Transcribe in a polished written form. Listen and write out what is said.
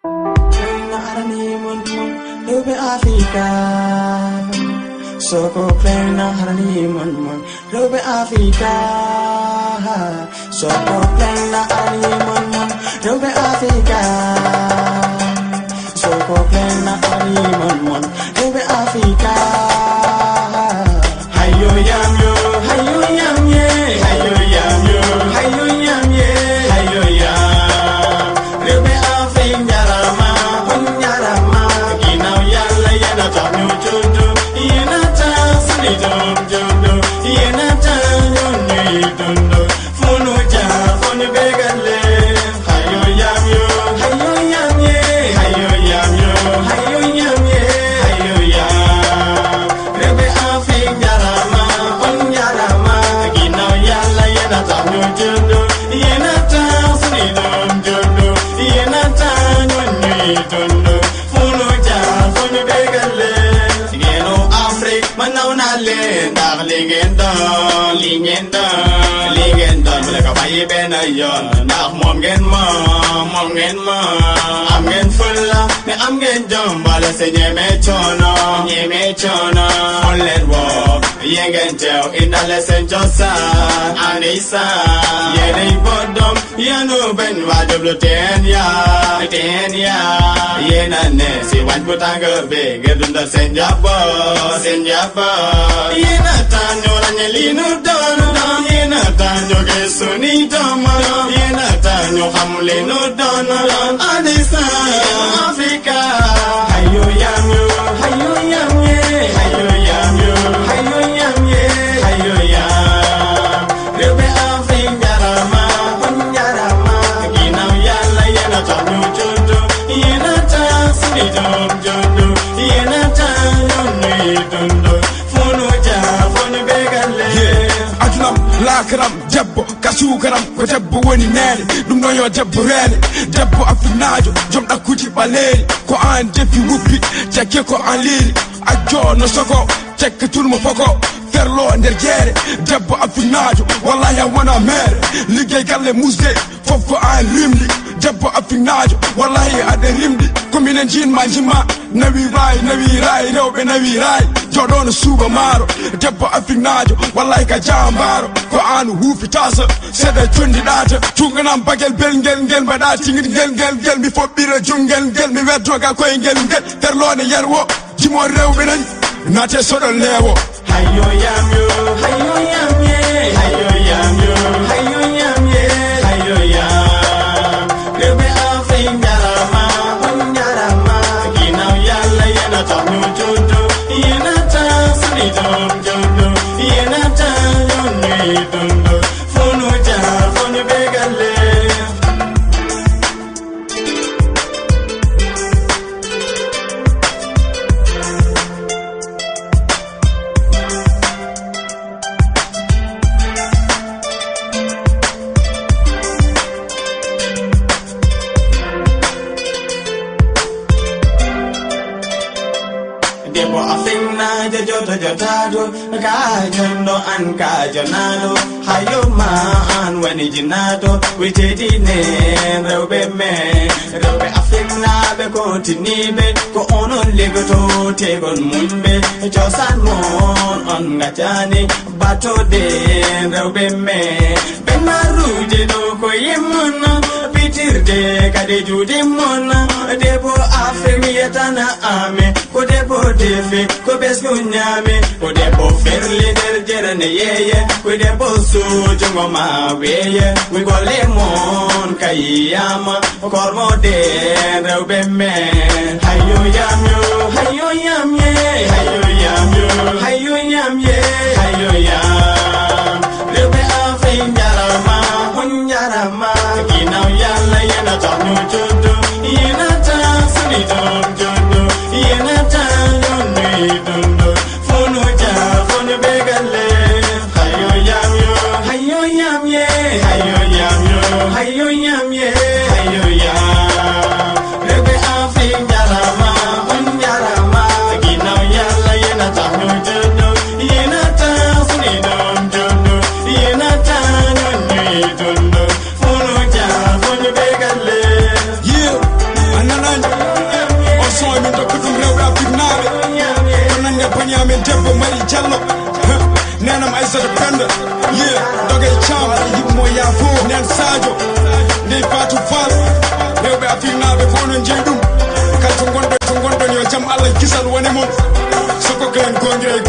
Soko plena harani mon robe Africa. Soko plena harani mon robe Africa. Soko plena harani mon robe Africa. Hayo yam ye, hayo yam ye, hayo yam ye, hayo yam. Robe Africa rama, yarama, kinau yalla yana tanu chudu. Legenda, mereka bayi benayon. Nak mom gen ma, am gen fulla, me am gen jom. Balas nyeme chono, Onlet walk, yengen tell in a lesson josa, Anisa, yene bodom, yanu ben wadublu 10 ya, yena ne si wan putanga be, gedunda senjaba, yena tanyo linu dono, yena tanyo gesuni doma, yena tanyo hamulinu dono, Anisa, Africa, hayo yam ye, hayo yam ye, hayo yam. Rebe Africa rama, ginau yalla yena tanyo jodo, yena tasni jodo, yena tanyo ni dondo, fono begale. Lakaram, jabbo, kasukaram, ko jabbo woni nene, dum no yo jabbo rene, jabbo afinajo, jom da kuti baleri, ko an defi wuppi, cekke ko an liri, ajo no soko, cekke tulmo foko, ferlo nder jere, jabbo afinajo, wallahi a wona mere, liggey galle musde, fofko an rimdi, jabbo afinajo, wallahi ade rimdi, ko minen jinma jima, nawi rai, rewbe nawi rai, jodono suba maro, jabbo afinajo, wallahi ka jambaro, ko anu hufi tasa, seda jundi data, tunganam bagel bel ngel bada tingit ngel mi fobbira jungel mi weddoga koy ngel terlone yerwo, jimo rewbe nañ, nate sodo lewo. Hayo yam ye, hayo yam ye, hayo yam. Rebe Africa rama, ginau yalla yena tanyo jodo, yena tasni jodo, yena tanyo ni dondo, fono begale. Debo afina jotado, kajondo an kajonado, hayo man wani jinato, witedi ne rewbe afina be kontinibe, ko onon legoto tegon mumbe, josan mon on ngachani, bato de rewbe ben maruje do ko yemona, pitirde kade jude mona, debo afina yetana ame, ko debo defe, ko besgo nyame, ko debo ferli der jerane yeye, ko debo sujongo ma weye, we go lemon kayama, kormo de rewbe hayo yam ye, hayo yam. Rewbe Africa rama, ginau yalla yena tanyo jodo, yena tasni jodo, yena tanyo ni dondo, fono begale. Hayo yam ye, hayo yam. Rewbe Africa rama, ginau yalla yena tanyo jodo, yena tasni jodo, yena tanyo ni dondo, fono begale. Yeah, anana cello nenam Aïssata Penda dogay Thiam yimmo yaafo nen Sadio ndey Fatou Fall rewɓe afirnaɓe fof no jeeyi ɗum kala to gonɗon yo jaam Allah kisal woni moon soko ken gongira